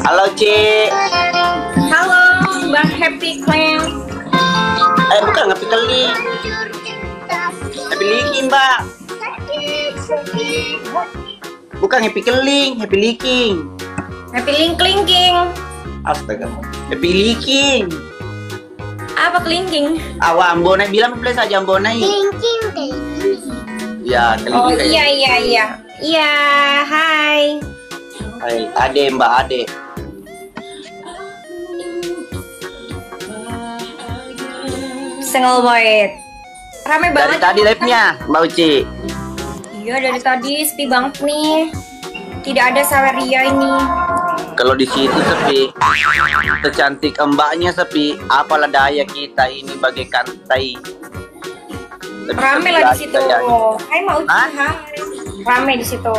Halo, Cik. Halo, Bang Happy Clan. Bukan Happy Keling. Happy Liking, Mbak. Bukan Happy Keling, Happy Liking. Happy Link-Linking. Astaga. Happy Liking. Apa kelingking? Awak Ambonai bilang boleh saja Ambonai. Kelingking kayak gini. Ya, Oh Keling. iya. Iya, hai. Hai, Ade, Mbak Ade. Single White. Rame Dari banget. tadi live-nya, Mbak Uci. Iya, dari tadi sepi banget nih. Tidak ada Saweria ini. Kalau di situ sepi, secantik mbaknya sepi, apalah daya kita ini bagaikan tai. Lebih Rame sepi lah di lagi situ. kayaknya. Hai mau Hah? hai. Rame di situ.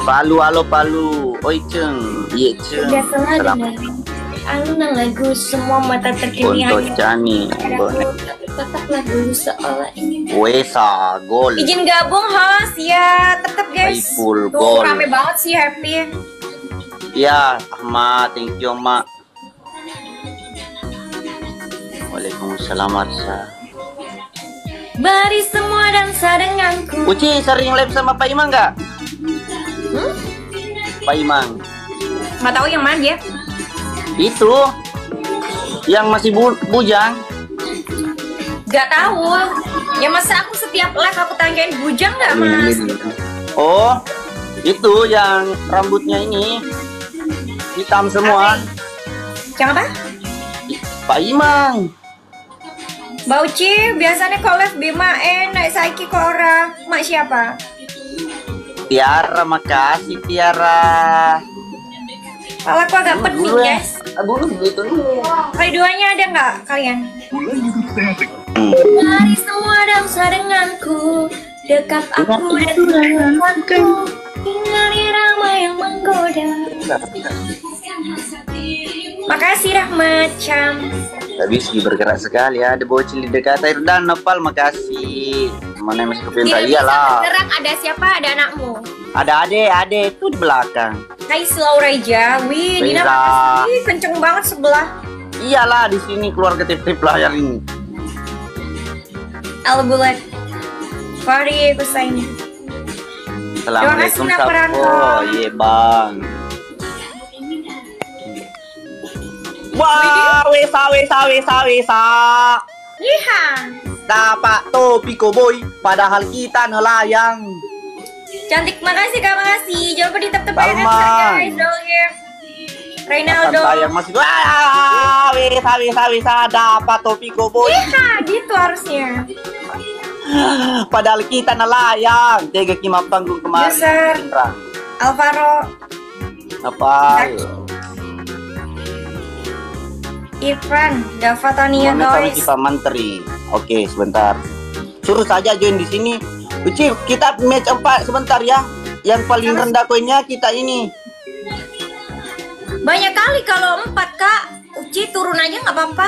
Palu, halo Palu. Oi Ceng, iya Ceng. Udah salah Selamat dengerin alunan lagu semua mata terkini untuk hanya Cani. padaku, tetaplah dulu seolah ini. Wesa gol. Izin gabung host ya, tetap guys. Full Tuh gol. rame banget sih Happy. Ya, Ahmad, thank you Mak. Waalaikumsalam Arsa. Mari semua dansa denganku. Uci sering live sama Pak Imang nggak? Pak Imang. Nggak tahu yang mana dia. Itu yang masih bujang. Nggak tahu. Ya masa aku setiap live aku tanyain bujang nggak mas? Oh, itu yang rambutnya ini hitam semua. Yang apa? Pak Imang. Bauci biasanya kalau live Bima naik saiki ke orang. Mak siapa? Tiara, makasih Tiara. Kalau aku agak pening guys. Dulu itu dulu. Keduanya ada nggak kalian? Mari semua dansa denganku, dekat aku dan denganku. Hindari ramai yang menggoda. Makasih Rahmat Cam. Tapi sih bergerak sekali ya. Ada bocil di dekat air dan Nepal, makasih. Mana yang masih kepintar? Tidak bisa Iyalah. bergerak, ada siapa? Ada anakmu. Ada ade itu di belakang. Hai Slow Reja. Wih, Dina Reza. makasih. Kenceng banget sebelah. Iyalah di sini keluarga tip-tip layar ini. Al Bulat. Fari Kusaini. Assalamualaikum Nak Sapo. Perantau. Iya bang. Wah, wesa. Iha. Dapat topi boy, padahal kita nelayang. Cantik, makasih Kak, makasih. Jangan lupa ditep-tep Salman. guys. Dolger. Akan Reynaldo. tayang masih. Wah, wesa. Dapat topi boy, Iha, gitu harusnya. padahal kita nelayang. Tega kima panggung kemarin. User. Beneran. Alvaro. Apa? Irfan. Dava Tania Mana kami guys. kita menteri. Oke, sebentar. Suruh saja join di sini. Uci, kita match 4 sebentar ya. Yang paling rendah koinnya kita ini. Banyak kali kalau 4 Kak. Uci turun aja nggak apa-apa.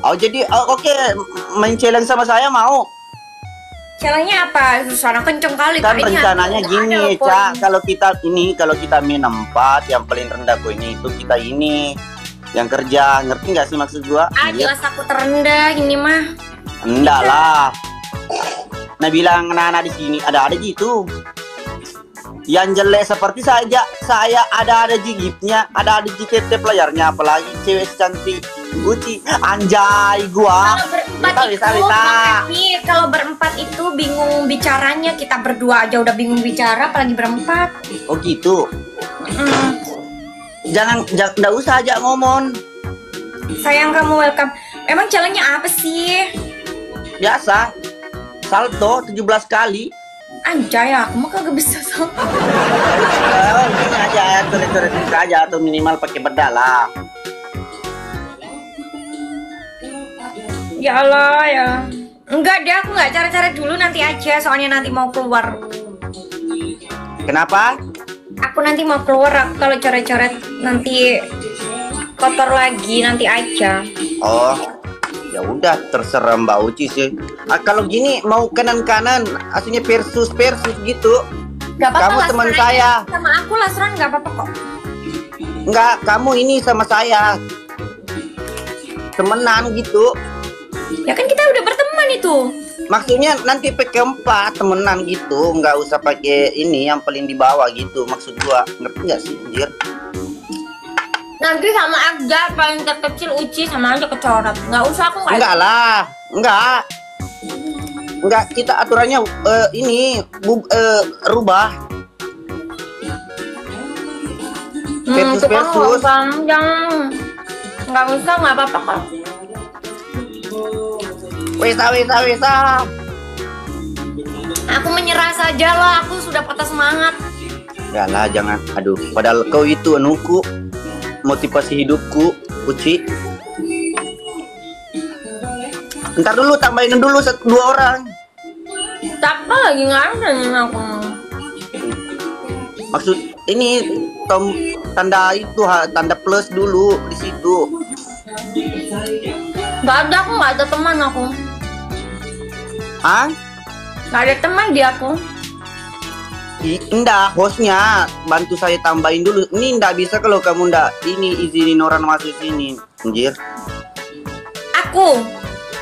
Oh, jadi oke, main challenge sama saya mau. Caranya apa? Suara kenceng kali Kan Kak. Ini rencananya ada gini, loh poin. Cak. Kalau kita main 4, yang paling rendah koinnya itu kita ini yang kerja. Ngerti nggak sih maksud gua? Ah, Iya. jelas aku terendah ini mah. Enggak lah. Nah bilang anak-anak di sini ada gitu. Yang jelek seperti saya ada gigitnya, ada GTT layarnya, apalagi cewek cantik Gucci, anjay gua. Kalau berempat Bisa. makasih. Kalau berempat itu bingung bicaranya. Kita berdua aja udah bingung bicara, apalagi berempat. Oh gitu. Hmm. Jangan nggak usah aja ngomong. Sayang kamu welcome. Emang challenge-nya apa sih? Biasa. Salto 17 kali. Anjay, aku mah kagak bisa sama. Oh, ini aja tulis aja atau minimal pakai bedak lah. Ya Allah ya. Enggak deh, aku nggak cara-cara dulu, nanti aja. Soalnya nanti mau keluar. Kenapa? Aku nanti mau keluar. Aku kalau coret-coret nanti kotor lagi, nanti aja. Oh, ya udah terserah Mbak Uci sih. Kalau gini mau kanan-kanan, aslinya versus gitu. Gak apa-apa, Kamu teman Lasron saya. aja. Sama aku Lasron gak apa-apa kok. Enggak, kamu ini sama saya. Temenan gitu. Ya kan kita udah berteman itu. Maksudnya nanti pakai 4 temenan gitu, nggak usah pakai ini yang paling di bawah gitu. Maksud gua, ngerti nggak sih, anjir? Nanti sama aja, paling terkecil Uci sama aja kecoret. Nggak usah, aku nggak. Enggak lah, enggak. Kita aturannya rubah. Itu kan nggak versus. usah, jangan. Nggak usah, nggak apa-apa kok. Wesa. Aku menyerah saja lah, aku sudah patah semangat. Ya lah, jangan. Aduh, padahal kau itu anuku, motivasi hidupku, Uci. Ntar dulu tambahin dulu 2 orang. Siapa lagi nggak ada nih aku. Maksud ini tanda itu tanda plus dulu di situ. Nggak ada, aku nggak ada teman aku. Hah? Nggak ada teman di aku. Enggak, hostnya bantu saya tambahin dulu. Ini enggak bisa kalau kamu enggak ini izinin orang masuk sini, anjir. Aku.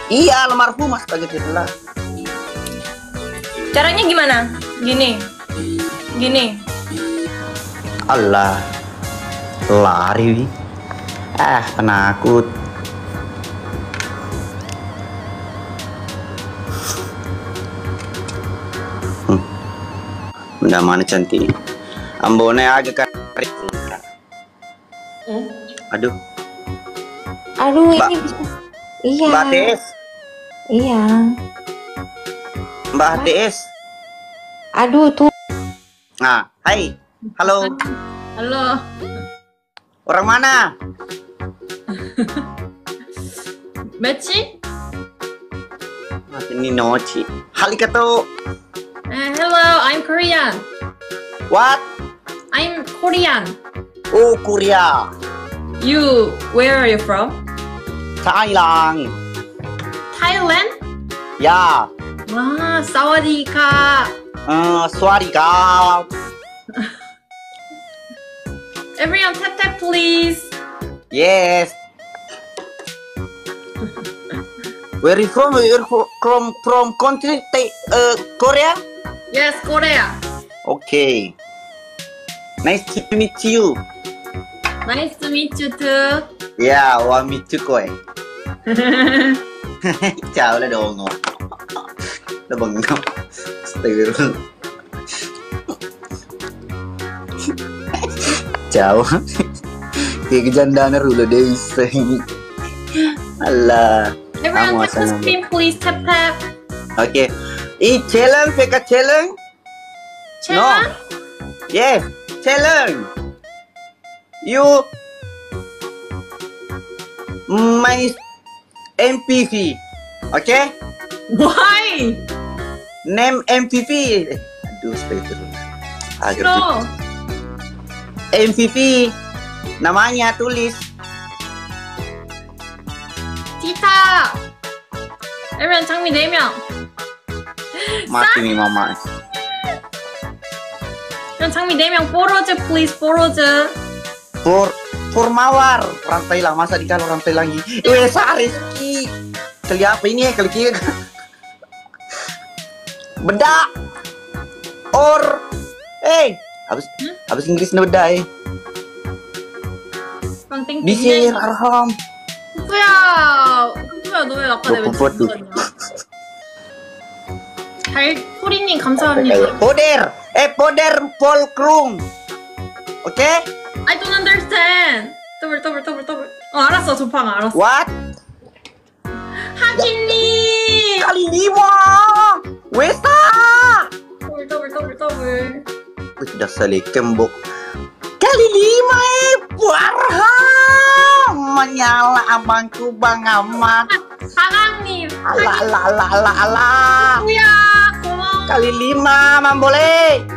Iya, almarhum Mas kaget lah. Caranya gimana? Gini. Allah, lari. Penakut. Benda mana cantik. Ambone agak kari. Aduh. Aduh, Mbak. ini bisa. Iya. Mbak Des. Iya. Mbak Des. Aduh, tuh. Nah, hai. Halo. Halo. Orang mana? Mechi? Ini Nochi. Halikato. Hello, I'm Korean. What? I'm Korean. Oh, Korea. You, where are you from? Thailand. Thailand? Ya. Wah, sawadika. Swarika. Everyone tap please. Yes. Where you from? From country Korea? Yes, Korea. Okay. Nice to meet you. Nice to meet you too. Ya, wa meet you koy. Chào là đồ ngọt. Nó bằng ngọt. Từ luôn. Chào. Kayak kejandaan rula deh. Allah. Everyone tap the screen please, tap. Okay. Challenge, PK challenge? Challenge? Yes, challenge. You my MPV. Okay? Why? Name MPV. Aduh, seperti itu. No. MPV. Namanya tulis. Tita. Everyone 장미 4명. Mati nih mama. Everyone 장미 4명. 포로즈 please, 포로즈. For mawar. Orang Thailand. Masa dikala orang Thailand lagi. Rizky. Kali apa ini ya? Kali kira. Beda. Or. Habis Inggris na beda eh. 땡땡. Bisir, arham. 후야, 너 왜 아까 내왜 뭐, 소리님 감사합니다. Poder. Poder Polkrum. Okay? I don't understand. 더블. 알았어, 조팡 알았어. What? 하진님. Kali 5. Westa. 더블. Udah saling kembok. Kali 5 Warham. Menyala abangku Bang Ahmad. 사강님. Alah. 후야, 고마워. Kali 5 Mamboleh.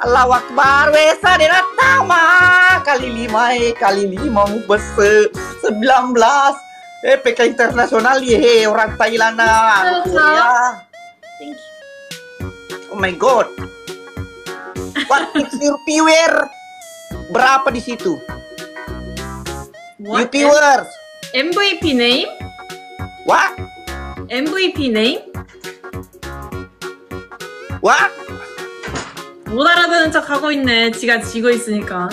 Allahu Akbar. Wesa dia datang mah. Kali 5 mu besar 19. PK internasional ye orang Thailand Betul, Korea. Thank you. Oh my god. What is your viewer? Berapa di situ? Your viewers. MVP name? What? MVP name? What? 못 알아듣는 척 하고 있네. 지가 지고 있으니까.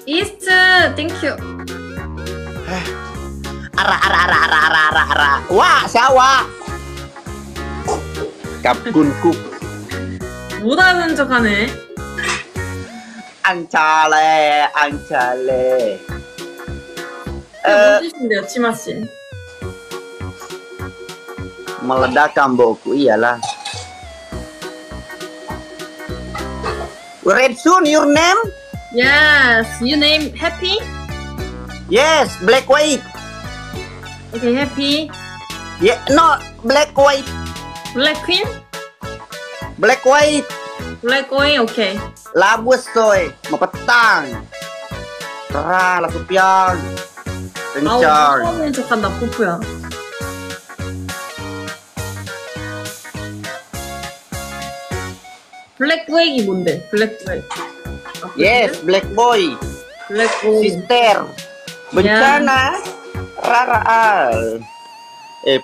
East, thank you. Ara. Wah, sawa. Kapkunku. 못 알아듣는 척 하네. Ancale. 뭔 뜻인데요, 치마씨? Meledakkan boku, iyalah. Red soon, your name? Yes, you name Happy? Yes, black white. Okay, Happy. Yeah, no, black white. Black Queen? Black white. Black Queen, okay. Labus soy, mapetang. Terah, lasupiang. 아우, Kencang. 무서운 척한다, 푸푸야. 블랙블랙이 뭔데? 블랙블랙. Yes, black boy. 블랙블랙. Sister. Bencana. Raraan.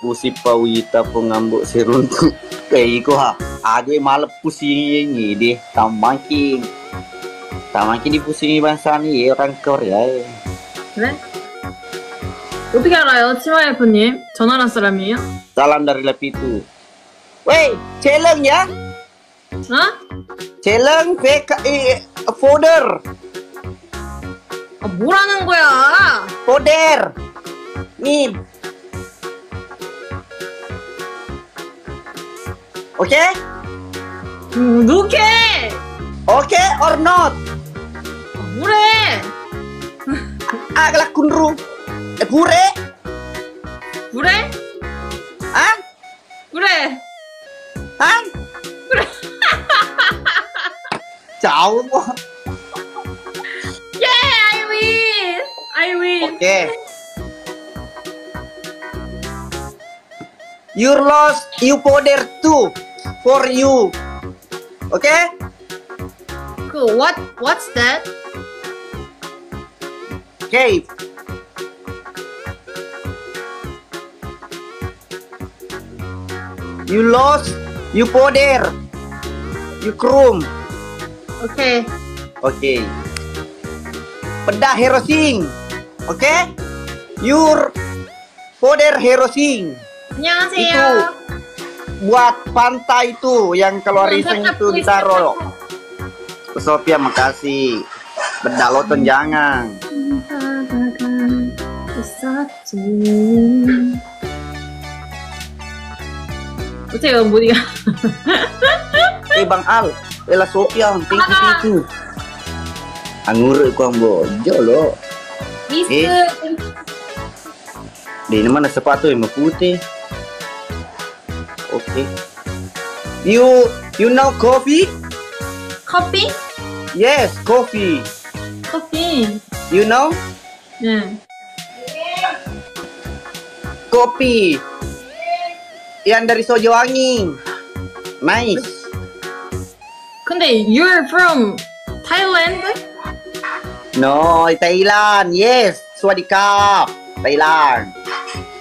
Pusi pawita po ngambok si runtuk. Iko ha. Aduh malah pusing ini deh. Tamangking dipusingi bangsa nih orang Korea. 그래? 어떻게 알아요? 치마예프님? 전화란 사람이에요? Salam dari Lapitu. Wey, challenge ya. 어? Challenge VKI folder. 아, 뭐라는 거야? Folder. Nih. Okay? 누게! Okay or not? 아, 뭐래? Agak kunru. Pure? 그래? Hah? 그래! Hah? 그래! Jauh mo. Yeah, I win! Okay. You lost, you folder too for you. Okay? Cool. What's that? Okay. You lost, you folder, you chrome. Okay. Okay. Pedah hero sing. Okay? Your folder hero sing. 안녕하세요. Buat pantai itu yang keluar iseng itu ditaruh. Sophia makasih. Bedaloton jangan. 어때요, 모디가? Bang Al, Ella Sophia, thank you. Anggur ko ang bojo lo. 미스. Di naman na sepatu yang putih. Okay. You know coffee? 커피? Yes, coffee. 커피. You know? 응. Kopi. Yang dari Sojo Angin. Nice. 근데 you're from Thailand? No, Thailand. Yes. Swadikap. Thailand.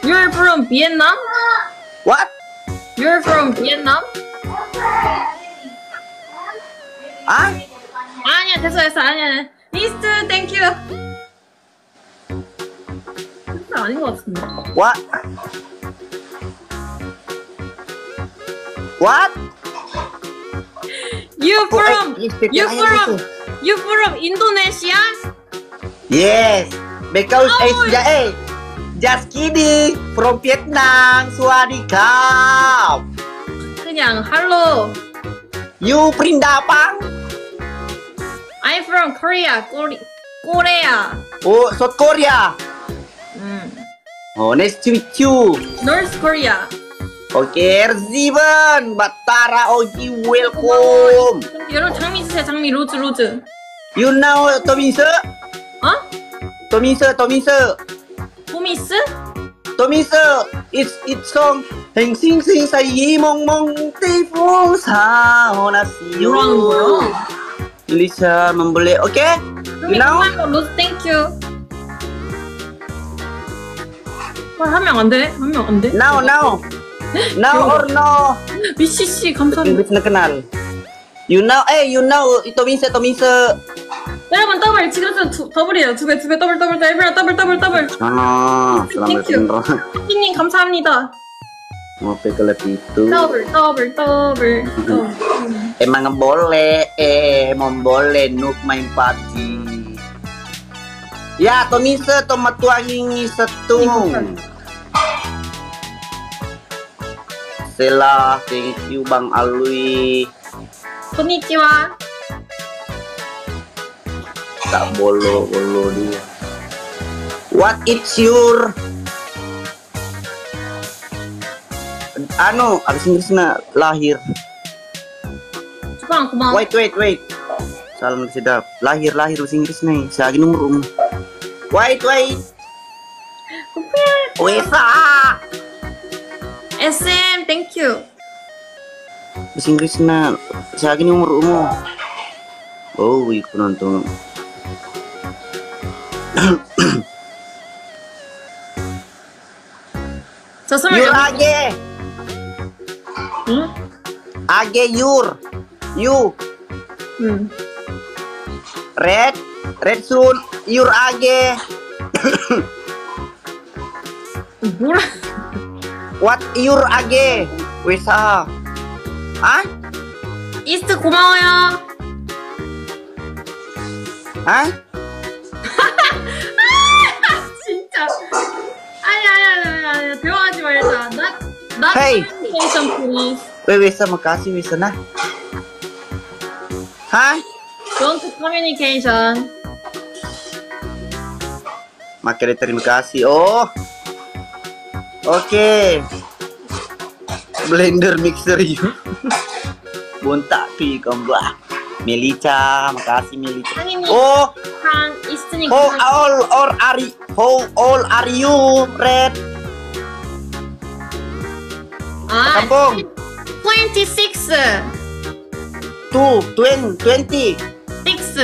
You're from Vietnam? What? You're from Vietnam? Ah? 아니야, 됐어. 아니야. 미스, 땡큐. 아닌 것 같은데. What? What? You from Indonesia? Yes. Because just kidding. From Vietnam. Swadikap. 그냥 할로. You Prindapang? I'm from Korea. Korea. Oh, South Korea. Oh, nice to meet you. North Korea. Okay, Erziban, Batara Oji, welcome. 여러분 장미 주세요. 장미 로즈. You know Tomise? 어? Tomise. 호미스? Tomise, it's song Heng sing sing sayi mong mong tifung sao nasiyo. 뭐라는 거야? Lisa membeli. Oke? You know? 로 땡큐. 하면 안 돼? 하면 안 돼? Now or no? 미씨씨 감사합니다. Inggris na kenal. You know, ito minsa. 여러분 더블 지금 더블이에요. 두 배 더블 더블. Ah, selamat Thank you. bener. 피님 감사합니다. Mau pekelet itu. 더블. Emang boleh nuk main PUBG. Ya, to minsa to matuangin setung. Sela, thank you Bang Alwi. konnichiwa. Tak bolo dia. What is your abis Inggris na lahir. 주방 고마워. Wait. Salam sedap. Lahir bahasa Inggris nih. Saya lagi nomor Wait. Wesa. SM thank you. Bahasa Inggris na. Saya lagi nomor Oh, ikut nonton. 저 Yur age. 응? Age yur. You. Red soon. Yur age. 뭐라? What yur age? Wesa. Hah? 이스트 고마워요. Hah? 진짜. 아니 대화하지 말자. 나 Hey. communication please. Wesa, makasih Wesa na. Hah? Don't communication. Makanya terima kasih. Oh. Oke. Blender mixer yuk. Bontak pi kembah. Melica, makasih Melica. 아니 Oh, 한 있으니까. how old are you, Red? 아, Kampung. 26. 20. 6.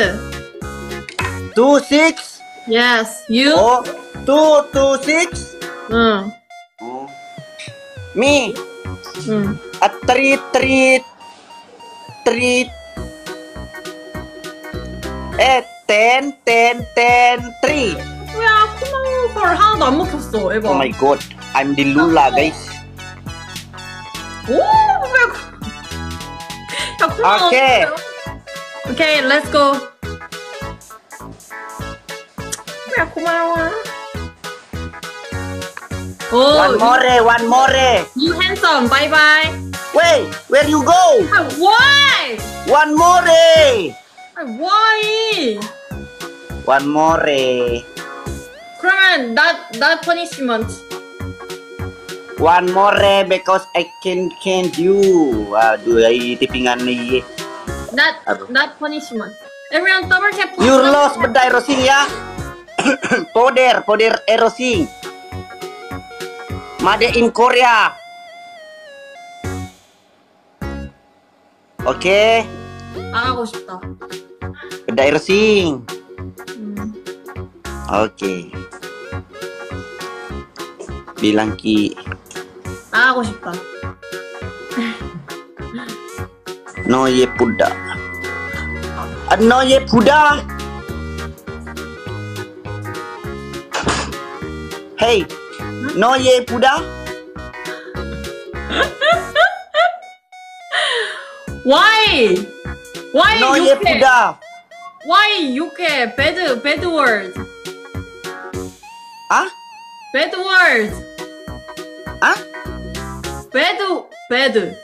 26. Yes. You? Oh, 226. 응. Oh. Me, 응. a treat. 10, 3. 뭐야, 고마워. 헐, 하나도 안 먹혔어. 에바. Oh my god, I'm the Lula, guys. 오, 뭐야. 야, 고마워. 오케이. 오케이, let's go. 뭐야, 고마워. 오, One more. you handsome. Bye bye. Wait, where you go? 아, why? One more. 아, why? One more. 그러면 not punishment. One more because I can't you. Waduh, ay tipingan nih. Not punishment. Everyone double tap. You lost beda erosing ya. Poder erosing. Made in Korea. Oke. 안 하고 싶다. Beda erosing. Oke. Bilang Ki. 안 하고 싶다. No ye puda. No ye puda. Hey. No ye puda. Why? Why No ye 욕해? puda. Why 욕해? Bad word. Hah? Bad word. Hah? Bad.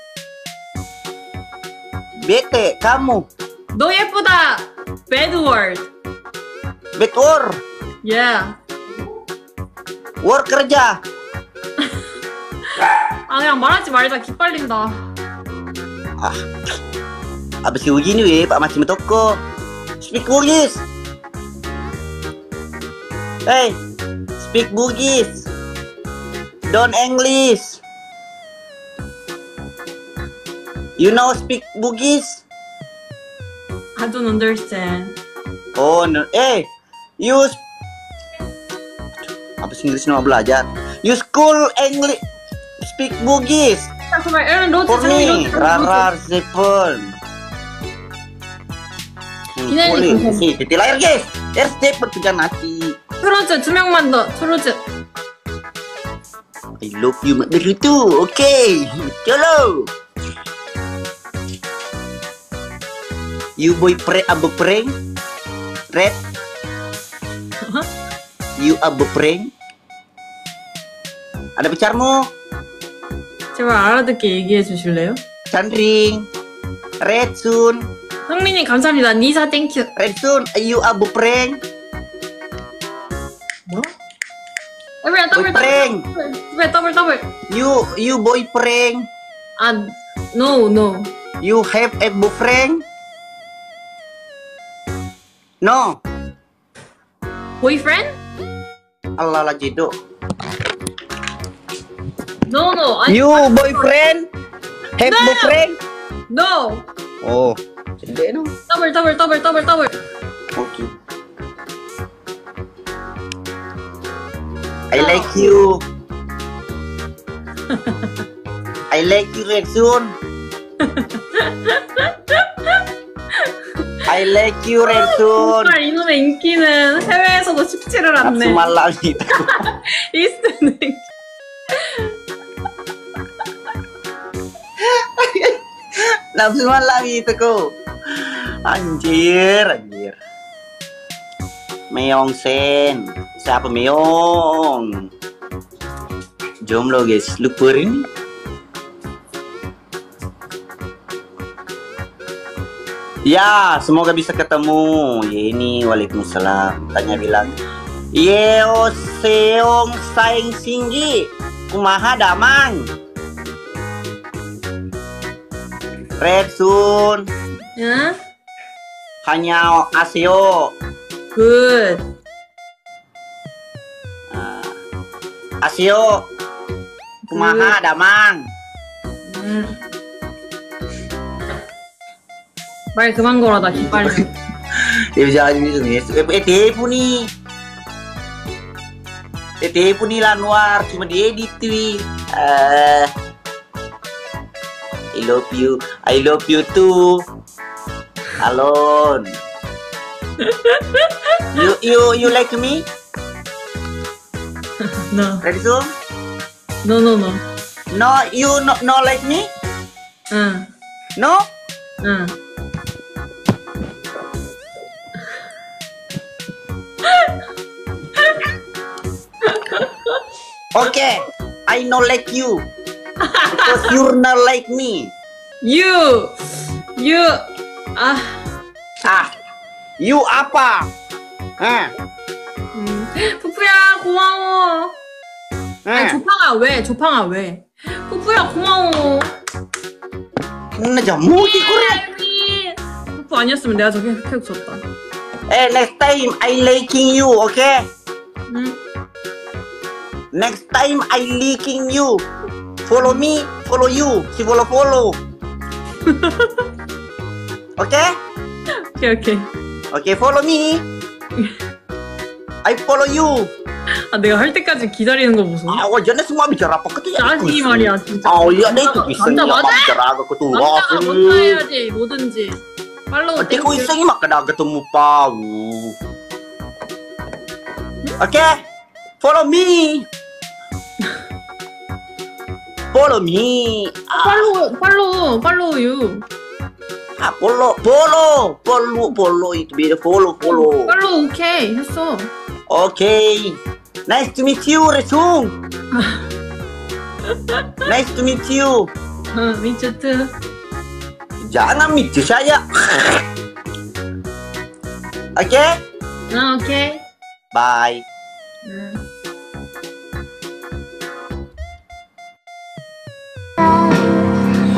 Bete kamu. 너 예쁘다. Bad word. Betor. Yeah. Work kerja. 아 그냥 말하지 말자. 기빨린다. Abis uji nih weh, Pak Masih Toko. Speak Bugis. Hey, speak Bugis. Don't English. You know speak Bugis? I don't understand. Oh, no. You apa sih Inggris mau belajar? You school English speak Bugis. 잠깐만, 에런 노트 For me, 노트. rarar Stephen. 기다리고 있어. Sih, titik layar guys. Stephen juga nanti. 트로즈 2명만 더. 트로즈. I love you mak begitu. Okay. Chalo. You boyfriend abu prank? Red? You abu prank? Ada pacarmu? 제발 알아듣게 얘기해 주실래요? Chandring. Red Sun. 성민님 감사합니다. 니사 땡큐. Red Sun, you abu prank? 뭐? 더블 Boyfriend. 더블. You boyfriend? 아, no. You have a boyfriend? No. boyfriend? Allah lah jido. No. 아니, You boyfriend? Have No. boyfriend? no. Oh, hindi no. 더블. Okay. I like you. I like you, Red Sun. I like you, Red Sun. 정말 이놈의 인기는 해외에서도 쉽지를 않네. Nafsu malam gitu. 이스트는 Nafsu malam itu ko. Anjir. Meong Sen. Siapa Meong? Jomblo guys, lupa ini. Ya, semoga bisa ketemu. Ya ini, waalaikumsalam. Tanya bilang, Yeo seong saing singgi, kumaha damang. Red Sun, 응? hanya aseo. 굿. Aseo, kumaha damang. 응. 말 그만 걸어다 기빨려. Dia jangan ini tipu nih. Tipu nih Lanwar, cuma diedit tuh. I love you too. Alon. You like me? No. Ready to? No. No, you no like me? 응. No? 응. Okay, I no like you. Because you're not like me. You. 아. You apa? 푸푸야 고마워. 아니 조팡아 왜? 푸푸야 고마워. Nah, jamu kurang. 푸푸 아니었으면 내가 저기 계속 줬다. Next time I liking you, okay? 응. Next time I liking you. Follow me, follow you. Si follow. Okay? 오케이. Okay, follow me. I follow you. 아 내가 할 때까지 기다리는 거 보소. Jangan semua bicara apa ketu ya. 자식이 말이야 진짜. Iya deh itu bisa 남자 맞아? bicara agak ketu. 남자가 먼저 해야지 뭐든지. 팔로우 Ate ko isang makada ketemu pau. Okay? Follow me. Follow me. 팔로우 유. Follow itu beda follow. 팔로우 오케이 했어. Okay. Nice to meet you, Resung. Nice to meet you. 미츠트. Jangan meet you saya. Okay? 오케이. Bye.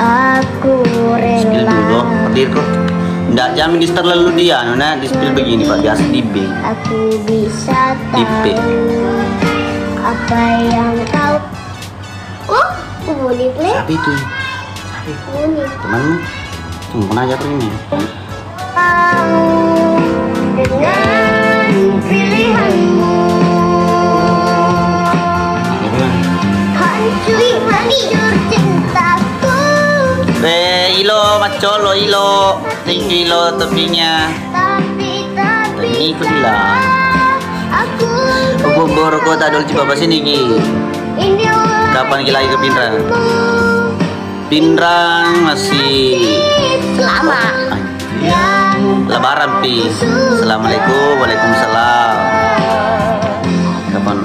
Aku Spill rela. dulu, petir kok. Nggak, jangan di start lalu dia, Nona. Di spill begini, Pak. Biasa di B. Aku bisa Tipe. tahu apa yang kau. Oh, boleh play? Siapa itu? Ini Temanmu? Pernah aja tuh ini. kamu dengan pilihanmu hancuri hancur cintaku. Ilo, macolo, ilo. Thank you, ilo, topinya. Tapi Tadi ikut bilang. aku Bogor kota dulu coba bahas ini Ki. inilah Kapan kita lagi ke Pinrang? Pinrang masih selama yang Lebaran Pi. Assalamualaikum, waalaikumsalam. Kapan?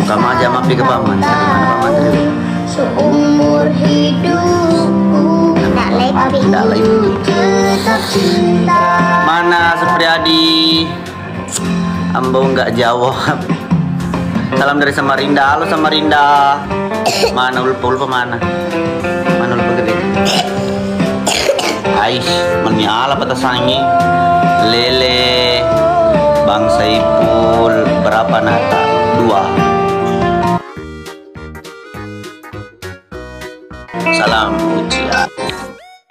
Kamu aja mampir ke Paman. Dari mana Paman tadi? seumur hidupku tak lebih tetap cinta. Mana Supriyadi? Ambo nggak jawab. Salam dari Samarinda. Halo Samarinda. Mana Ulfa mana? Mana Ulfa gede? Aish, menyala petasangi. Lele, Bang Saipul, berapa nata? 2. Salam ujian.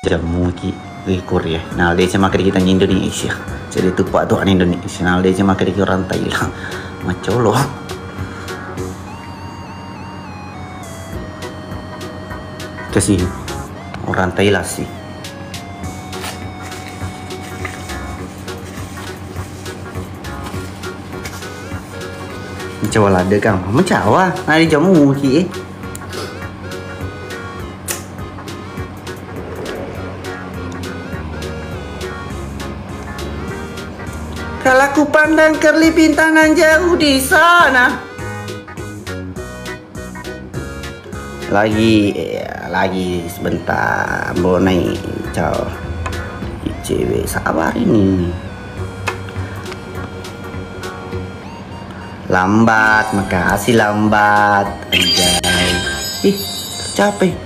Jamu ki rekor ya. Nah, dia cuma kita di Indonesia. Jadi tu pak tu Indonesia. Nah, dia cuma kita orang Thailand. Macolo. Kasih orang Thailand sih. Mencawa lada kan? Mencawa. Nah, di jamu ki. Kalau ku pandang kerli bintangan jauh di sana. Lagi sebentar. Bonai caw. Cewek sabar ini. Lambat, makasih lambat. Anjay. Ih, capek.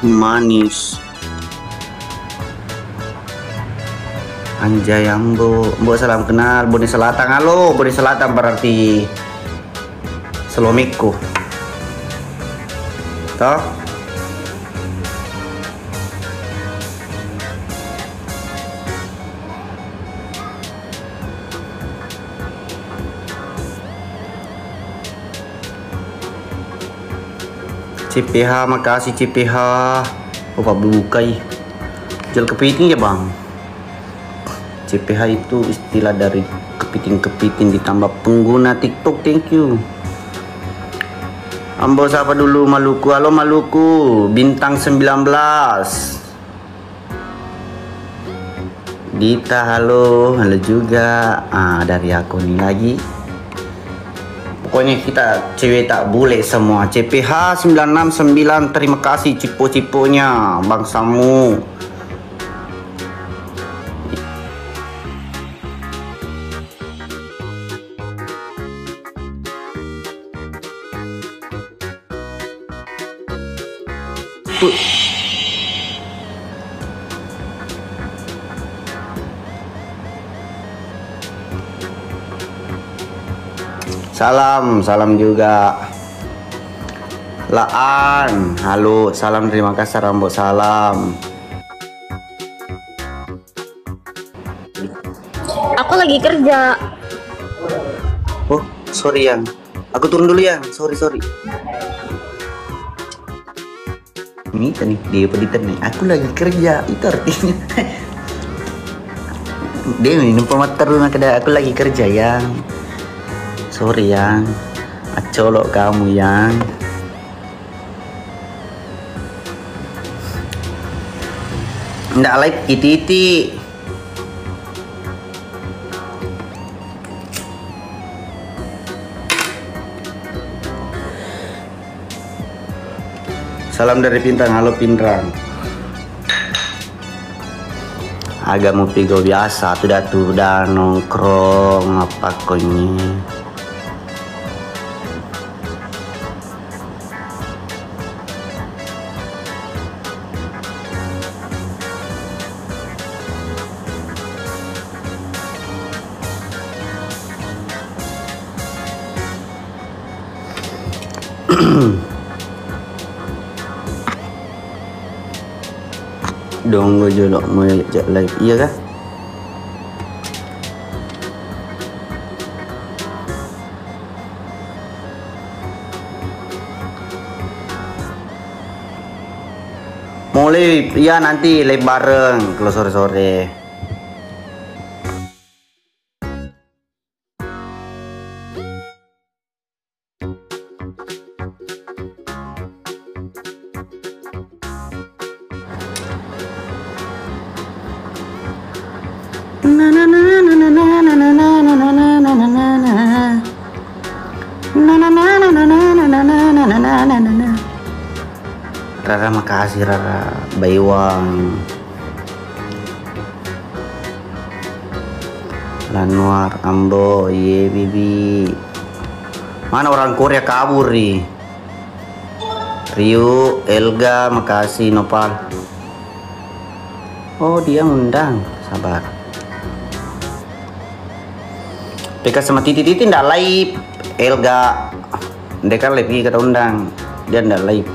Manis. Anjay ambo salam kenal Bone Selatan. Halo Bone Selatan berarti Selomikku toh. CPH, makasih CPH. Apa bukai? Jual kepiting ya bang. CPH itu istilah dari kepiting-kepiting ditambah pengguna TikTok. Thank you. Ambo siapa dulu Maluku? Halo Maluku. Bintang 19. Dita halo. Halo juga. Dari aku nih lagi. Pokoknya kita cewek tak boleh semua. CPH 969, terima kasih cipo-ciponya bangsamu. Salam juga. Laan, halo, salam terima kasih Rambo, salam. Aku lagi kerja. Oh, sorry yang. Aku turun dulu yang. Sorry. Ini tadi dia peditan nih. Aku lagi kerja, itu artinya. Dia minum pemeter rumah kedai. Aku lagi kerja yang. Sorry yang. Acolok kamu yang. Nggak like iti-iti. Salam dari Pinrang, halo Pinrang. Agak mau pigo biasa, tuh udah nongkrong apa kok ini. dong gue jolok mau ajak live, iya kah? Mau live, iya nanti live bareng kalau sore-sore. Rara, makasih Rara. Baywang, Lanwar, Ambo, ye bibi. Mana orang Korea kabur nih? Ryu, Elga, makasih Nopal. Oh dia ngundang, sabar. PK sama Titi ndak live. Elga, dia kan live kita undang, dia ndak live.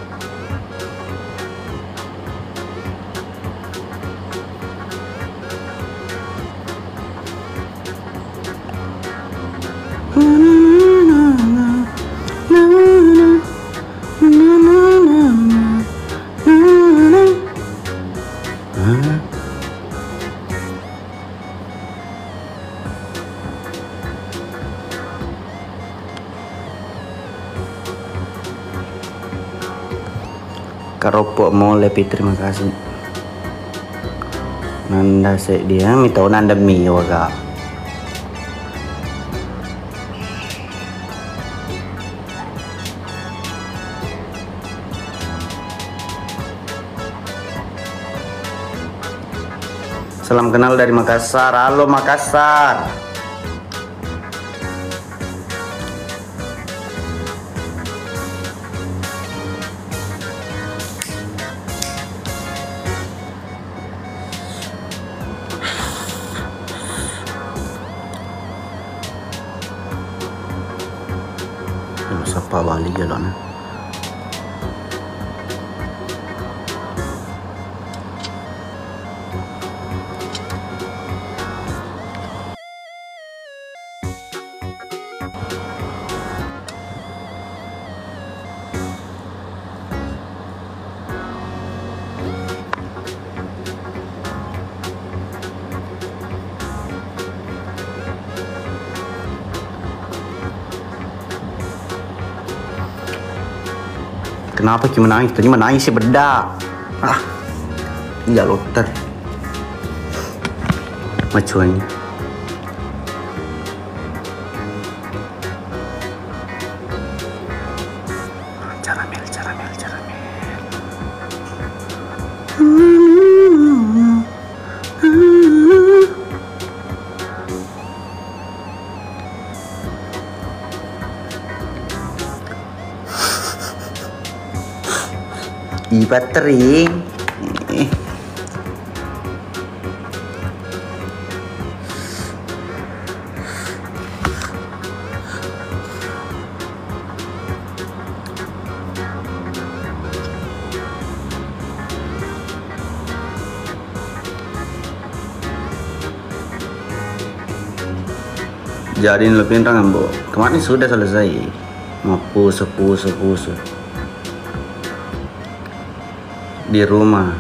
Karopok mau lebih, terima kasih. Nanda se dia minta nanda mi waga. Salam kenal dari Makassar. Halo Makassar. Sapa Bali jalan. Kenapa Ki menangis? Tadi menangis sih beda. Iya loter. Macuannya. Caramel. Baterai. Jadiin lebih tangan bu. Kemarin sudah selesai. Mau sepusu di rumah.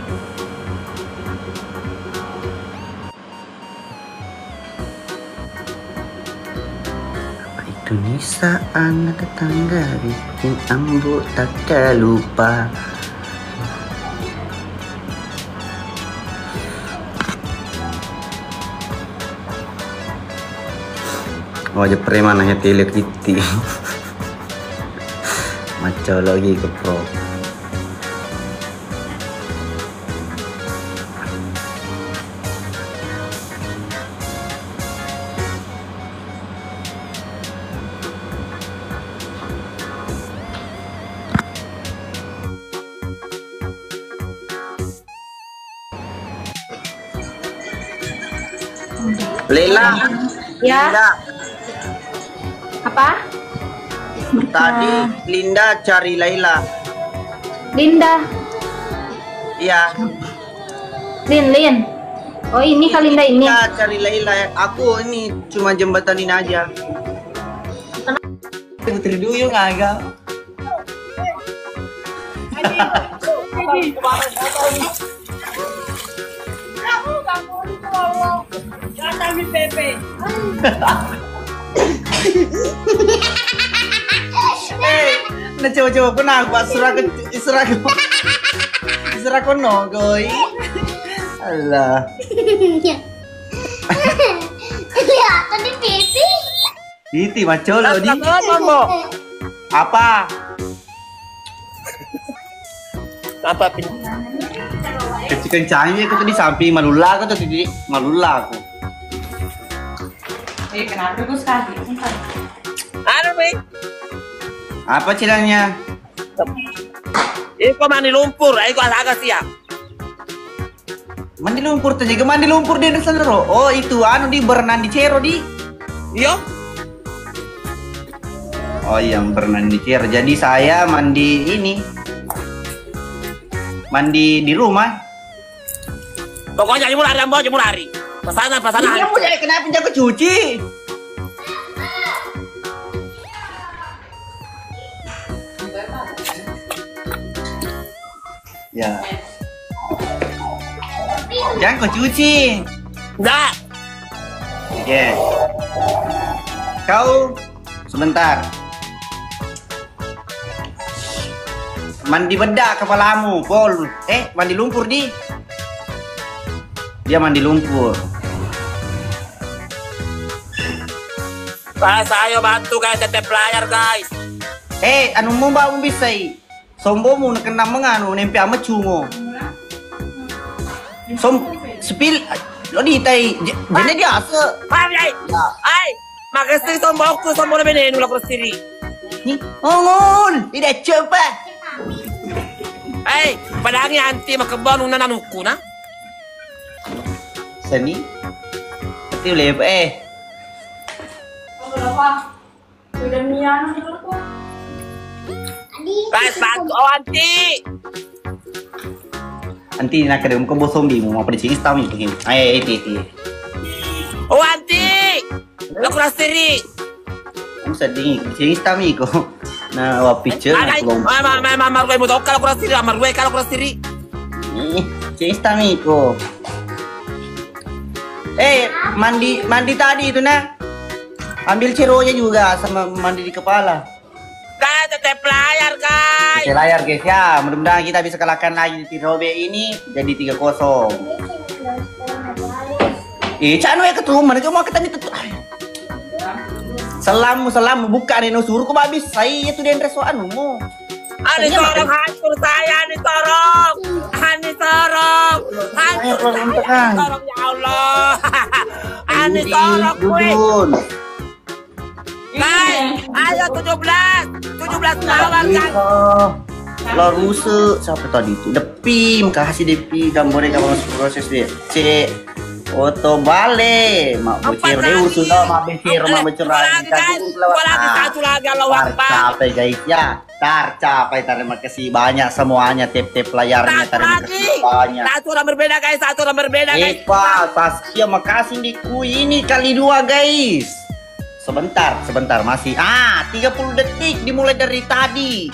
Apa itu Nisa, anak tetangga bikin ambu tak lupa. Wajah preman hanya Hello Kitty. Maco lagi ke pro. Lela. Ya. Linda. Apa? Tadi Linda cari Laila. Linda. Iya. Lin. Oh ini Kalinda ini. Ya, cari Laila. Aku ini cuma jembatanin aja. Putri Duyung agak. Nah coba kenapa surah kono goy. Allah. Kelihatan di TV. Iti macolo di. Apa? Apa pin? Kencangnya aku tadi samping malula aku tadi malula aku. kenapa gue sekali? Ano ba? Apa ceritanya? Iko mandi lumpur, iko agak siap. Mandi lumpur tuh juga mandi lumpur di sana ro. Oh itu anu di berenang di Cero di. Yo, Oh yang berenang di Cero. Jadi saya mandi ini. Mandi di rumah. pokoknya jemur hari ambo, jemur hari. Pesanan. Kamu jadi kenapa jago cuci? Ya. Jangan kau cuci. Enggak. Oke. Kau sebentar. Mandi bedak kepalamu, Pol. Mandi lumpur di. Dia mandi lumpur. Guys, ayo bantu guys, tetep layar guys. Anu mo ba mo bisay? Sombo mo nakena menganu nempe ama cungo. Sepil lo di tay jene dia asa. Paham ya? Ay, makasih sombongku, sombong benen ulah sendiri. Ni ongon, tidak coba. Ay, padangnya anti makebon unanuku na. Seni. Pati lep Udah mian dulu. Guys, bantu anti. Anti nak kedem ko bosom di mo pada sini tahu itu. Iti. Oh anti. Lo kurang sendiri. Kamu sedih, sini tahu ko. Na wa picture na belum. Mamar gue mau kalau kurang sendiri, mamar gue kalau kurang sendiri. Sini tahu ko. Mandi tadi itu nah. Ambil ceronya juga sama mandi di kepala. Guys, tetep layar guys. Oke layar guys ya. Mudah-mudahan kita bisa kalahkan lagi di Robe ini jadi 3-0. Cano ya ketua mana cuma kita itu. Selamu buka nih suruh kok habis. Saya itu den resoan mu. Ani sorong hancur saya, ani sorong. Hancur saya, sorong ya Allah. Ani sorong gue. Guys, ayo 17 lawan kan. Lo rusuk siapa tadi itu? Depim, kasih Depi gambar kamu proses dia. C Oto bale, mak bocor deh usulah, mak bocor lagi satu lagi Allah Akbar. Capek guys ya, tercapai. Terima kasih banyak semuanya, tip layarnya terima kasih banyak. Satu orang berbeda guys. Pak Saskia makasih di ini kali 2 guys. Sebentar masih 30 detik dimulai dari tadi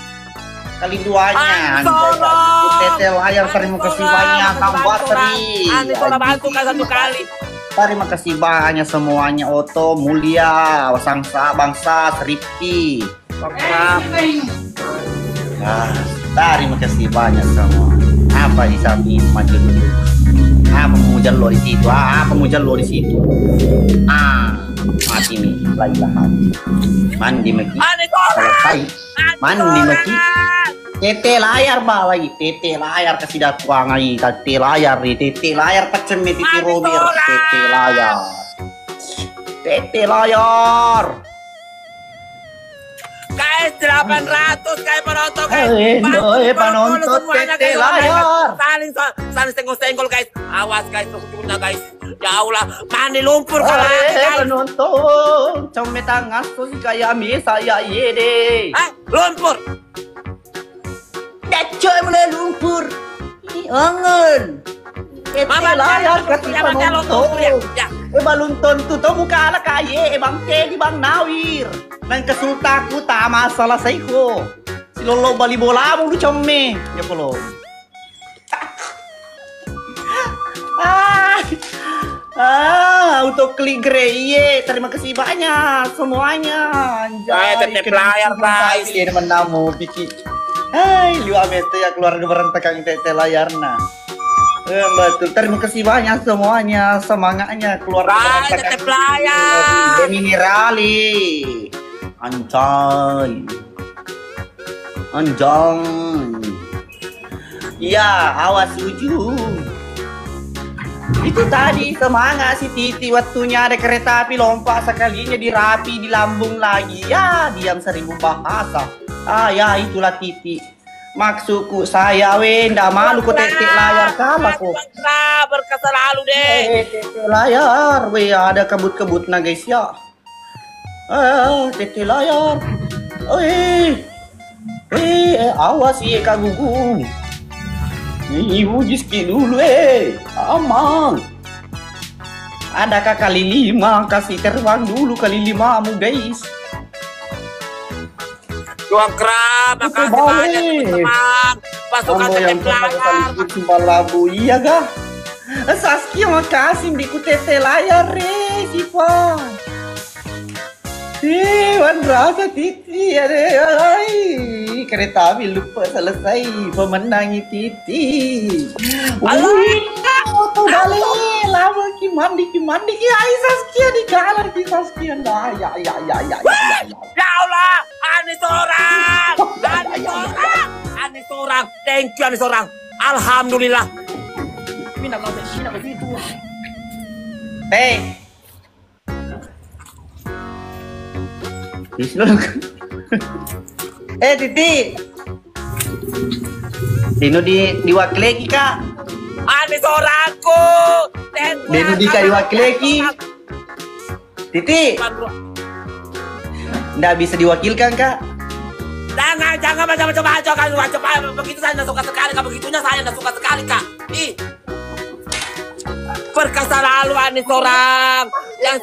kali 2-nya. Tetel layar terima kasih banyak tambah Sri. Bantu kan 1 kali. Terima kasih banyak semuanya. Oto Mulia bangsa Seripi. Terima kasih banyak semua. Apa di samping maju dulu? Apa mau lo di situ? Apa mau lo di situ? Mati nih lagi lahan. Mandi maki. Selesai. Mandi maki. TT layar lagi. TT layar kasih datuang lagi. TT layar nih. TT layar pecem nih. TT Robir. TT layar. TT layar. Guys, 800 kayak penonton guys. Penonton TT layar. Saling senggol guys. Awas guys, ujungnya guys. Ya Allah, mandi lumpur penonton. Cuma tangan tuh kayak saya deh. Lumpur. Dah coy mulai lumpur. Ini angen. Tete layar ketika nonton. Ya. Balunton tu to muka ala kaye bang te di bang nawir. Nang kesultaku tak masalah saiko. Si lolo bali bola mo lu come. Ya polo. Untuk klik grey. Terima kasih banyak semuanya. Tete layar guys. Ini menamu bikin. Hai, lu amete ya keluar berantakan tete layarna. Betul, terima kasih banyak semuanya, semangatnya keluar Tete layar. Minerali. Anjay. Ya, awas ujung. Itu tadi semangat si Titi waktunya ada kereta api lompat sekalinya dirapi di lambung lagi. Ya, diam 1000 bahasa. Ya itulah Titi. Maksudku saya ndak malu kok tete layar kalah kok. Berkah selalu deh. Tete layar, ada kebut-kebutnya guys ya. Tete layar. Awas ya Kak Gugung. Ibu jiski dulu aman. Adakah kali 5 kasih terbang dulu kali 5mu guys. Doang kerap, makasih banyak teman-teman. Pasukan tete layar. Labu iya kah? Saskia makasih beriku tete layar Siva. Wan rasa Titi kereta api lupa selesai pemenangi Titi. Lama ki mandi ai Saskia di kalah ki Saskia lah ya. Ya Allah, Anis orang. Thank you Anis orang. Alhamdulillah. Mina kau Cina begitu. Titi. Dino diwakileki Kak. Anis orangku. Dino diwakileki. Titi. Nggak bisa diwakilkan Kak. Jangan macam-macam begitu saya nggak suka sekali Kak, begitunya saya nggak suka sekali Kak. Berkah selalu Anis orang yang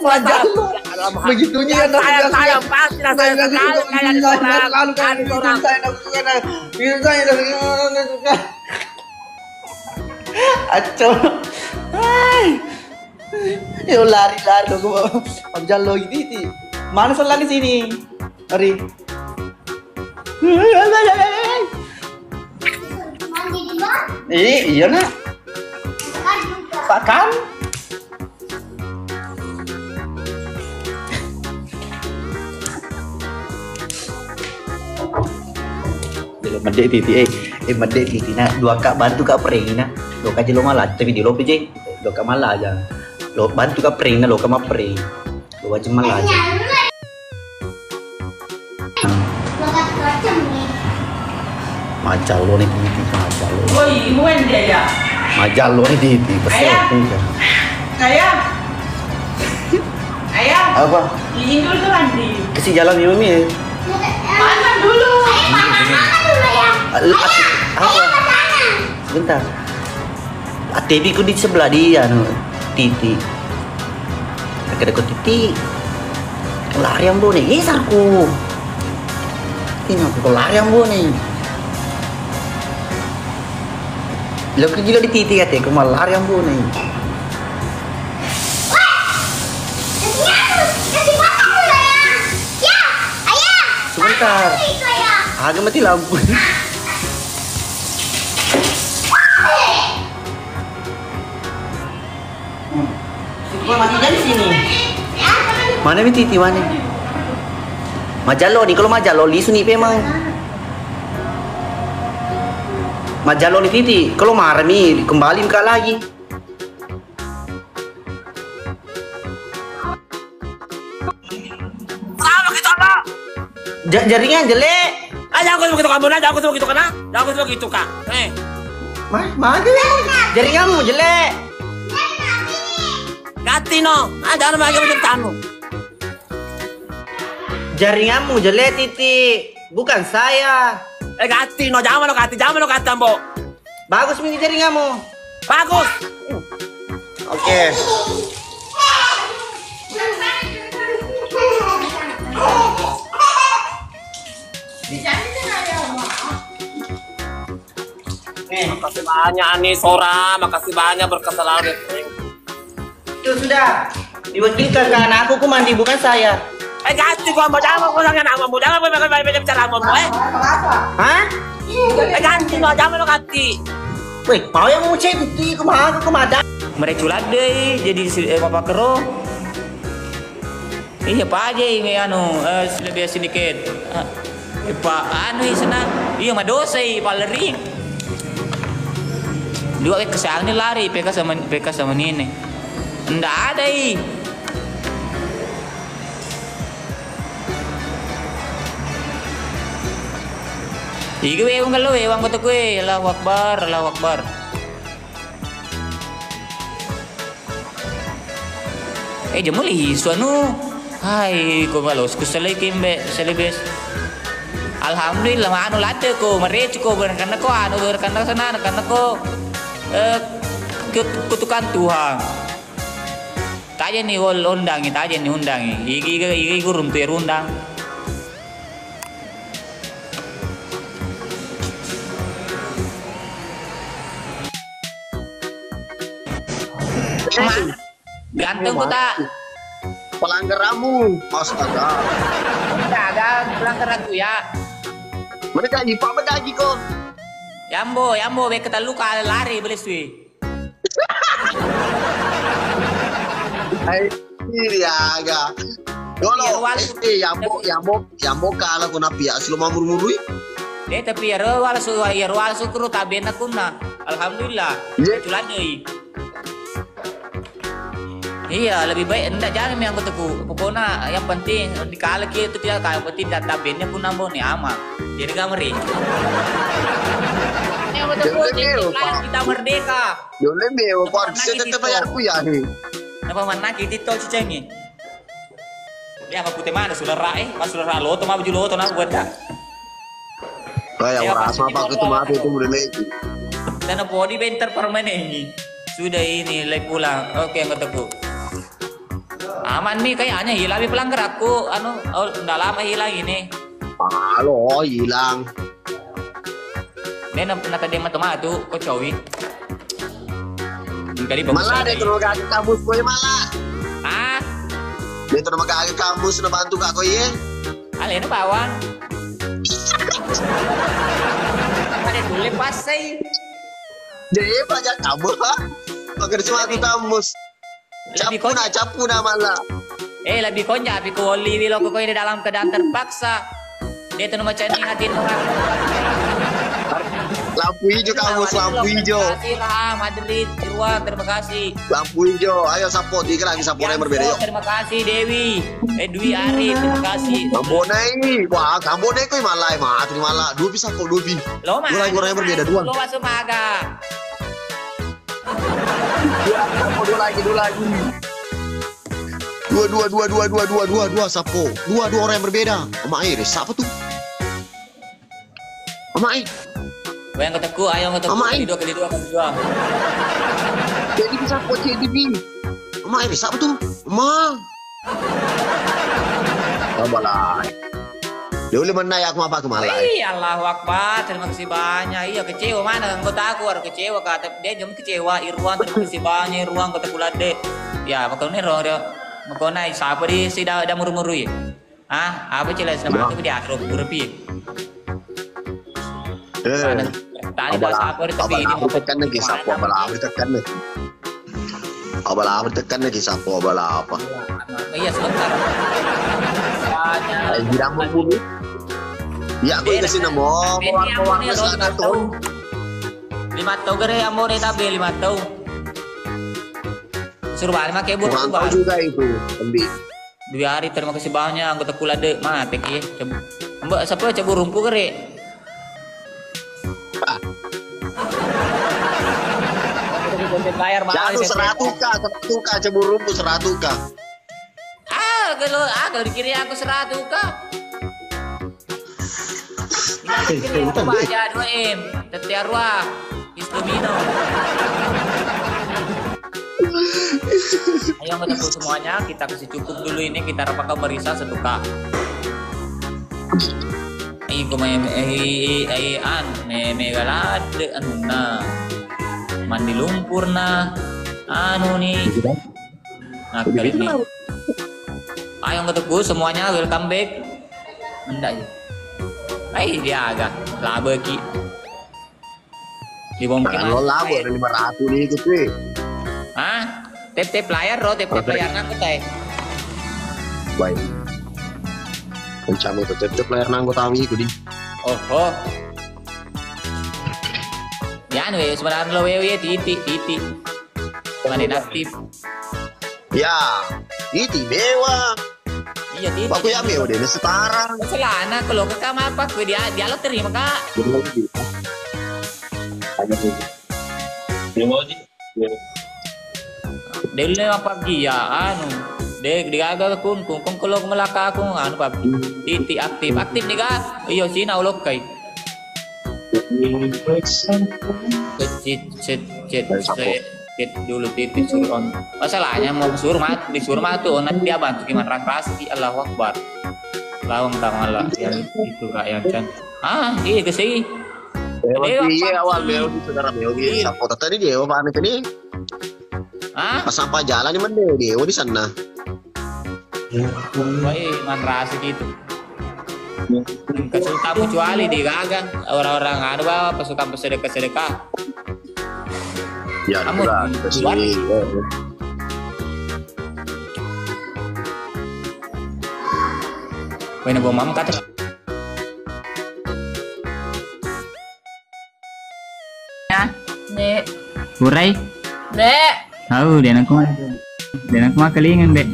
begitunya saya pasti saya sekali kayak Anis orang. Acol. Yo lari dong Om Jalo Titi. Mana soal lagi sini? Mari. Mandi di luar? Iya nak. Pak kan? Medek Titi medek Titi nak 2 Kak bantu Kak pering nak 2 Kak jelo malah tapi di lo PJ 2 Kak malah aja lo bantu Kak pering lo Kak mah pering lo wajib malah aja Majal lo nih Titi majal lo. Woi, muen dia ya. Majal lo nih Titi Ayam. Ayam. Apa? Izin dulu tuh mandi. Kasih jalan minum ya. Makan dulu. Apa? Sebentar. TV ku di sebelah dia Titi. Dekat Titi. Lari yang bu nih, sarku. Ini aku lari yang bu nih. Lo kerja di Titi katanya, aku malah lari yang bu nih. Sebentar. Agak mati lampu. Gua mati dari sini. Mana mi Titi mana? Majalo nih, kalau Majalo li suni memang. Majalo nih Titi, kalau marmi kembali Kak lagi. Sama kita Kak. Jaringan jelek. Jangan aku begitu kamu, jangan aku begitu kan? Jangan aku begitu Kak. Mana jaringanmu jelek. Ganti no, jangan lagi macam tamu. Jaringanmu jelek Titi, bukan saya. Ganti no, jangan lo ganti, Ambo. Bagus mi jaringanmu. Bagus. Oke. Makasih banyak nih Sora, makasih banyak berkesalan. Itu sudah diwakilkan ke anakku, ku mandi bukan saya. Ganti gua mau jangan mau jangan nama mau jangan bicara mau Hah? ganti no jangan lo ganti. Wih, mau yang mau cek di kemana? Mereka culat deh jadi papa kero. Iya pak aja ini anu lebih sedikit. Pak anu senang. Iya mah dosa paleri. Dua kesal nih lari PK sama Nini. Nggak ada Iku wewang kalau wewang kata gue, Allahu Akbar, Allahu Akbar. Jamuli suanu. Hai, ko balos ko salay kimbe, salibes. Alhamdulillah anu late ko, marech ko karena ko anu karena sana karena ko kutukan Tuhan. Taja ni undangi, taja ni undangi. Iki gurum tu undang. Ganteng ko tak? Pelanggar kamu, astaga. Ada pelanggar aku ya. Mereka di pak bedagi kok. Yambo, be ketalu ka lari beli sui. Hai, aga. Dolo, yambo kala ko na pia silo mamurmurui. Tapi ya wala su kru taben aku na. Alhamdulillah. Culan deui. Iya, lebih baik enggak jangan yang keteku. Pokoknya yang penting dikala itu tidak kayak penting data bandnya pun nambah nih aman. Jadi kameri. Yang betul kita merdeka. Dole meu, pak saya tetap bayarku ya nih. Apa mana kita itu cicengnya? Ya apa putih mana sudah pas sudah lo, toma baju lo, tona buat dah. Kayak orang asma pak itu mati itu udah lagi. Dan body benter permanen ini. Sudah ini lagi pulang. Oke, yang keteku. Aman nih kayaknya hilang pelanggar aku udah lama hilang ini. Halo hilang. Dia nak tadi matu kok cawi. Malah dia terus gak kamus kowe malah. Ah? Dia terus gak kamus na bantu kak kowe ye. Alena bawang. Ada dulu pasai. Dia pelajar kamu ha. Pakai cuma aku kamus. Capuna malah. Lebih konja, tapi ko oli bilo ko di dalam keadaan terpaksa. Dia tuh macam ini hati orang. Lampu hijau kamu, lampu hijau. Terima kasih lah Madrid, Irwan, terima kasih. Lampu hijau, ayo support, tiga lagi support yang berbeda yuk. Terima kasih Dewi, Dwi Ari, terima kasih. Kambonai, wah kambonai kau malah, terima lah. Dua bisa kok dua Lo mah. Dua lagi orang yang berbeda dua. Lo masuk maga. Dua lagi. Dua sapo. Dua orang yang berbeda. Sama Iris, siapa tuh? Sama Iris. Yang keteku, ayo keteku. Kali dua. Jadi bisa kok CDB. Sama Iris, siapa tuh? Ma. Kabalah. Dia boleh menaik aku apa kemalah. Iya Allahu Akbar, terima kasih banyak. Iya kecewa mana anggota aku harus kecewa kata dia jam kecewa Irwan terima kasih banyak Irwan kata kulade. Ya makanya makanya siapa di sudah ada muru-muru ya? Apa celah sama aku dia akhir berpi. Tadi dah siapa di tepi ini. Tekan lagi siapa abalah tekan lagi. Abalah tekan lagi siapa abalah apa? Iya sebentar. Banyak. Tidak membumi. Ya aku ke sini mau warna sana tuh. 5 tahun gere amore tapi 5 tahun. Suruh balik pakai buat kurang juga itu Embi. 2 hari terima kasih banyak anggota kulade mati ki. Mbak siapa cabur rumpu gere. Bayar 100k cabur rumpu 100k. Kalau dikiri aku 100k. Aku bayar 2M. Tetiarwa. Domino. Ayo ketemu semuanya, kita kasih cukup dulu ini, kita rapatkan barisan 1K. Ko may galad ano na mandi lumpur na ano ni nagkalit ni ayong ketemu semuanya, welcome back. Mendak ay dia agak laba ki di bom Kalau labo ada 500 nih ikut weh. Hah? Tep layar layar nang tay. Baik. Pencamo to tep layar nang ko tawi ko di. Oh. Yan weh, sebenarnya lo weh titi. Mana aktif? Ya, iti bewa. Iya titi. Aku ya bewa deh sekarang. Selana kalau ke kamar apa gue dia lo terima kak. Dulu apa dia anu. Dek digaga kun kalau melaka aku anu pab. Titi aktif nih kak. Iyo sina ulok kay. Cet dulu titi suruh on. Masalahnya mau disuruh matu nanti dia bantu gimana rasi Allahu Akbar. Lawang tamala yang itu kak yang can. Iya kesini. Iya awal bel saudara bel di sapota tadi dia apa aneh ini? Pas sampai jalan nih mende dia di sana. Baik manrasi gitu. Kesulitan kecuali di gagang orang-orang anu bawa pasukan sedekah. Ya juga kesini. Kau nak bawa mam kata. Dek. Urai. Dek. Tahu dia nak makalingan dek.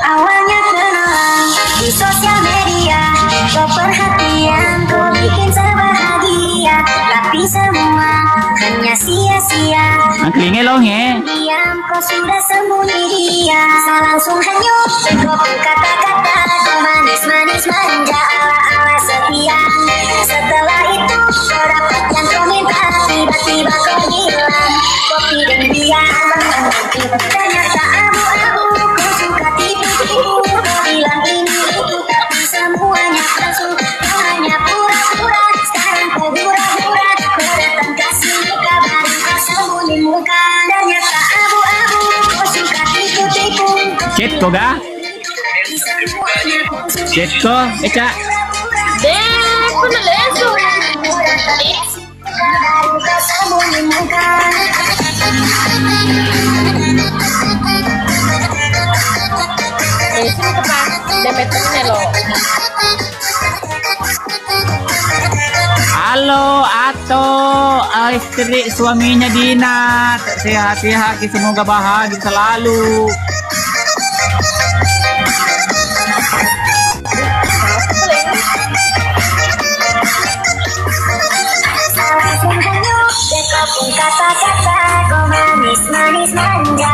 Awalnya kenalan di sosial media, kau perhatian, kau bikin sebahagia, tapi semua hanya sia-sia. Makalingan loh Diam, kau sudah sembunyi dia, saya langsung hanyut, kau pun kata-kata, kau manis-manis manja ala-ala setia. Setelah itu kau dapat yang kau minta, tiba-tiba kau hilang, kau pilih dia. Ternyata abu-abu, kau suka tipu-tipu, kau bilang ini itu, tapi semuanya palsu. Kau hanya pura-pura, sekarang kau hura-hura, kau datang kasih kabar, kau sembunyi muka. Ternyata abu-abu, kau suka tipu-tipu. Chat ko ga? Chat ko? Eka? Dek, penaleso. Kau sembunyi muka. Sini ke pak, demeternya lo. Halo Ato, istri suaminya Dina, sehat-sehat, semoga bahagia selalu.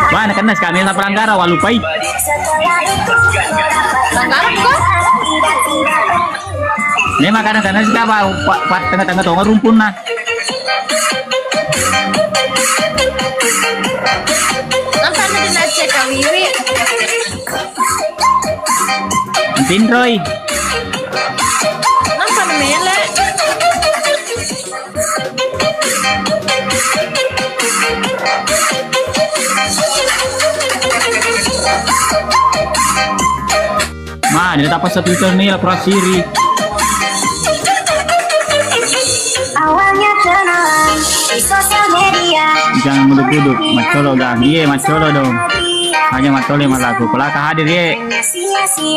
Mana kan nas kami sa Palanggara walupay. Langgaran kok? Ini makanan sana sih apa? Pat tengah-tengah tuh rumpun nah. Nampak na din na check ang wiwi. Tinroy. Nampak na mele. Ma, dia dapat sa Twitter nila Prasiri. Awalnya kenalan di sosial media. Jangan muduk-muduk, macolo gang. Iya, macolo dong. Hanya macolo malah aku. Kalau kau hadir ye,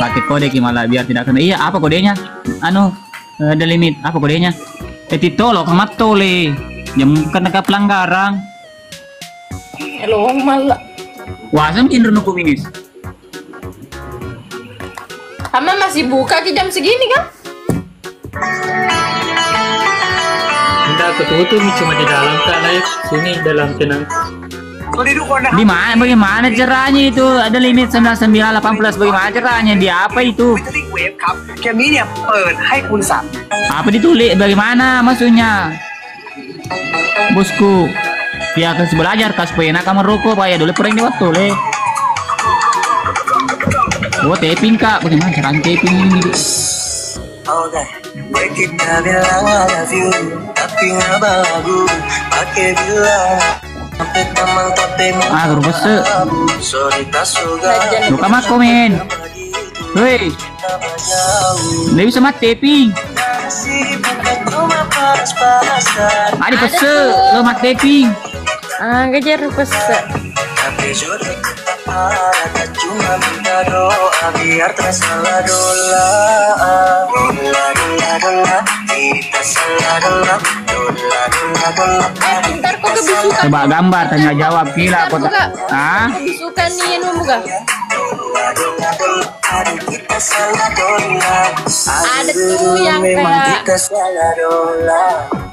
pakai kode gimana biar tidak kena. Iya, apa kodenya? Anu, ada limit. Apa kodenya? Titolo, kamatole. Jam kena ke pelanggaran. Hello, malah. Wah, saya cenderung komunis. Ama masih buka ke jam segini kan? Tidak ketutup cuma di dalam kan, sini dalam tenang. Di mana? Bagaimana caranya itu? Ada limit 9918 bagaimana caranya? Di apa itu? Apa ditulis? Bagaimana maksudnya? Bosku, dia akan belajar supaya nak merokok pak ya dulu pernah di waktu le. Oh taping kak, bagaimana cara taping ini? Kita bilang I love you, tapi ngapa lagu pakai bilang sampai teman tapi guru bose. Luka mak komen. Hei, dia bisa mat taping. Ada pese, lo mat taping. Kejar pese. Cuma minta doa biar tersalah dola. Kita salah dola. Bentar kok kebisukan. Coba gambar tanya jawab gila kok. Kebisukan nih Numu gak? Ada tuh yang kayak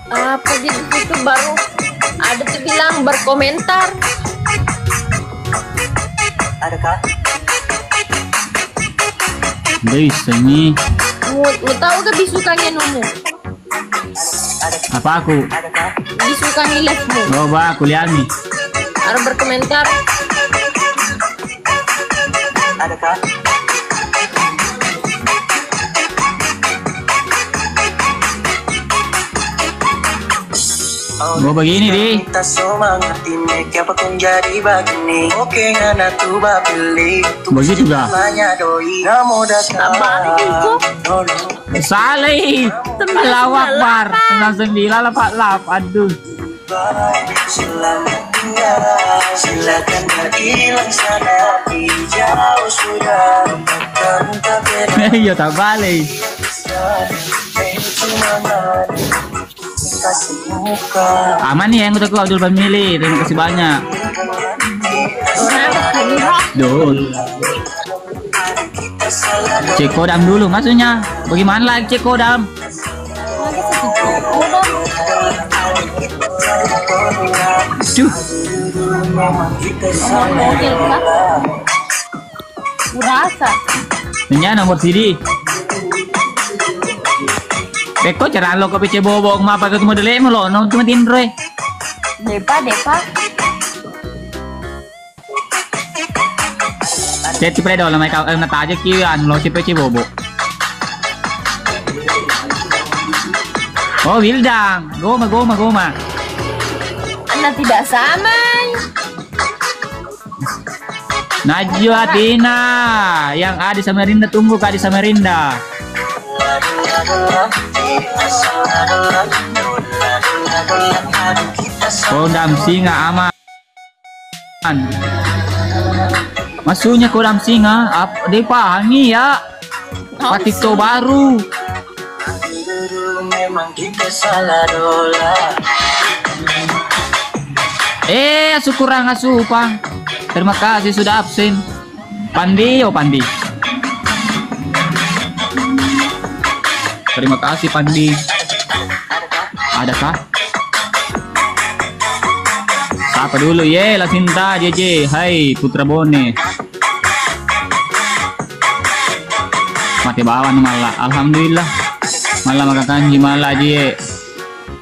apa gitu tuh baru ada tuh bilang berkomentar. Adakah? Bisa nih. Mau tahu gak bisukannya Numu? Apa aku? Bisukan di live-mu. Coba aku lihat nih. Harus berkomentar. Adakah? Gue begini di. Kita semangat ini apapun jadi begini. Oke ngana tuh pilih. Begitu gak? Banyak doi kamu datang. Salih. Allahu Akbar. 9988. Aduh. Selamat tinggal. Silakan berhilang sana di jauh sudah. Tak beda. Iya tak balik. Aman nih yang udah ku Abdul Family. Terima kasih banyak. Dul. Cek kodam dulu maksudnya. Bagaimana lagi cek kodam? Cuh. Kurasa. Ini nomor CD. Beko cara lo ke PC bobok mapa ke model em lo no cuma tindre. Depa. Jadi predo lah mereka nata aja kian lo si PC bobok. Oh Wildang, goma. Anda tidak sama. Najwa Tina yang ada di Samarinda tunggu kak di Samarinda. Kodam singa aman. Maksudnya kodam singa apa dipahami ya? Patito baru. Memang kita salah dola. Kurang asupan. Terima kasih sudah absen. Pandi. Terima kasih Pandi. Adakah? Siapa dulu ye? Lasinta JJ. Hai Putra Bone. Mati bawan malah. Alhamdulillah. Malah makan kanji malah je.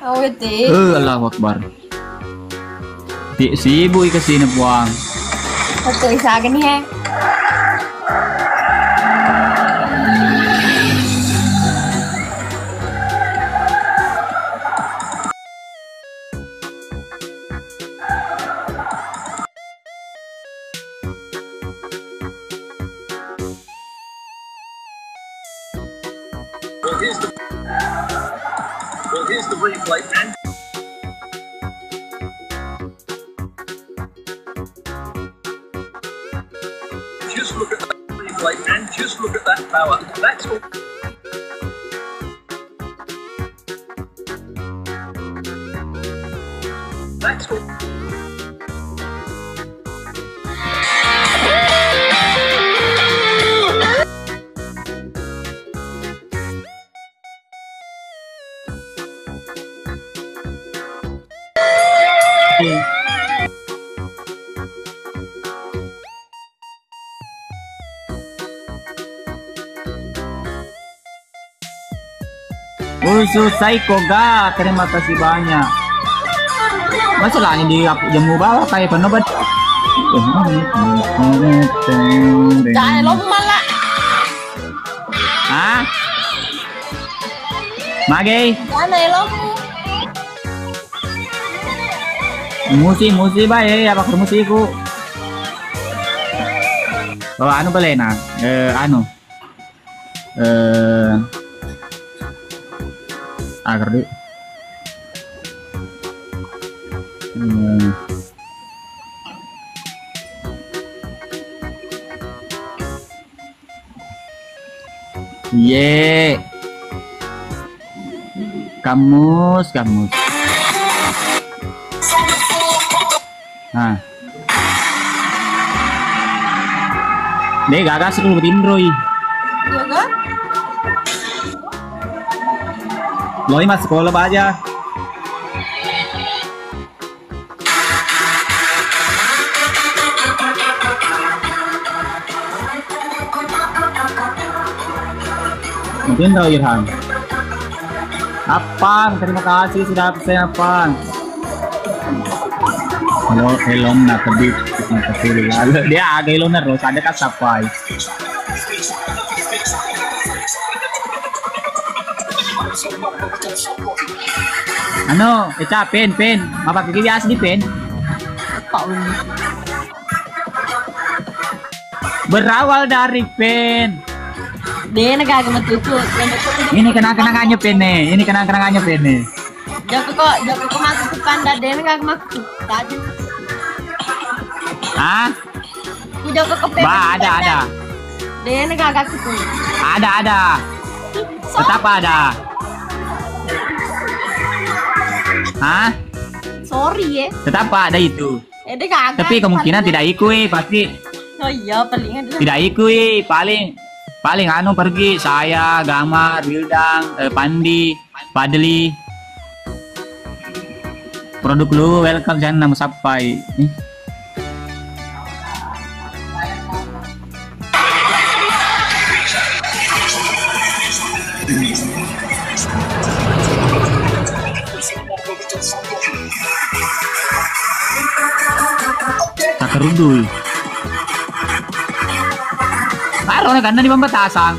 Awete. Allahu Akbar. Sibuk kesini puang. Satu isagan nih. Well, here's the replay. And just look at that replay and just look at that power. That's all. That's all. susu Saiko ga, terima kasih banyak. Masalahnya di jamu bawah kayak penobat. Jangan lo malah. Hah? Magay? Mana lo? Musi ba apa musiku? Oh, ano pala na? Agar di. Ye. Kamus. Nah. Deh, gak seru Roy. Iya kan? Loy mas sekolah apa aja? Mungkin Roy Irham. Apang, terima kasih sudah absen Apang. Halo, helom na tebit. Lalu dia agak helom na Rose, ada kan sapai. Ano, Eca, pen. Mapapikibiyas di pen? Berawal dari pen. Dia nagagamat itu. Ini kenang-kenangannya pen nih. Jago ko masuk ke panda. Dia nagagamat tadi. Hah? Jago ko ke Ba, ada. Dia nagagamat itu. Ada. Tetap ada. Hah? Sorry ya. Tetap ada itu. Dia kagak. Tapi kemungkinan tidak ikut pasti. Oh iya, palingan Tidak ikut, paling anu pergi saya, Gamar, Wildang, Pandi, Padli. Produk lu welcome jangan nama sampai. Tak kerudui. Karena karena di pembatasan.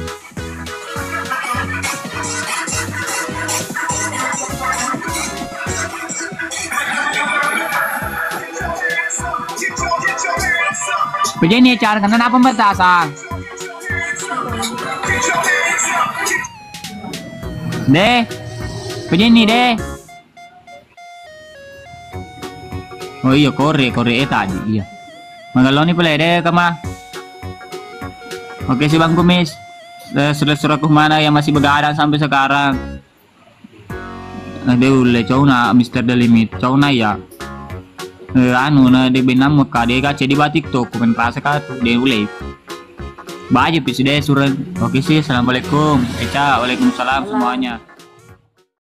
Begini cara karena pembatasan. Deh, begini deh. Oh iya Korea tadi iya. Magaloni pala deh kama. Oke si Bang Kumis, surat-suratku mana yang masih begadang sampai sekarang? Nah dia udah cowok na Mister The Limit, cowok na ya. Anu na dia benam muka dia kaca di batik tuh, komen rasa katu dia ulai. Baju pis deh surat. Oke sih, assalamualaikum. Eca, waalaikumsalam semuanya.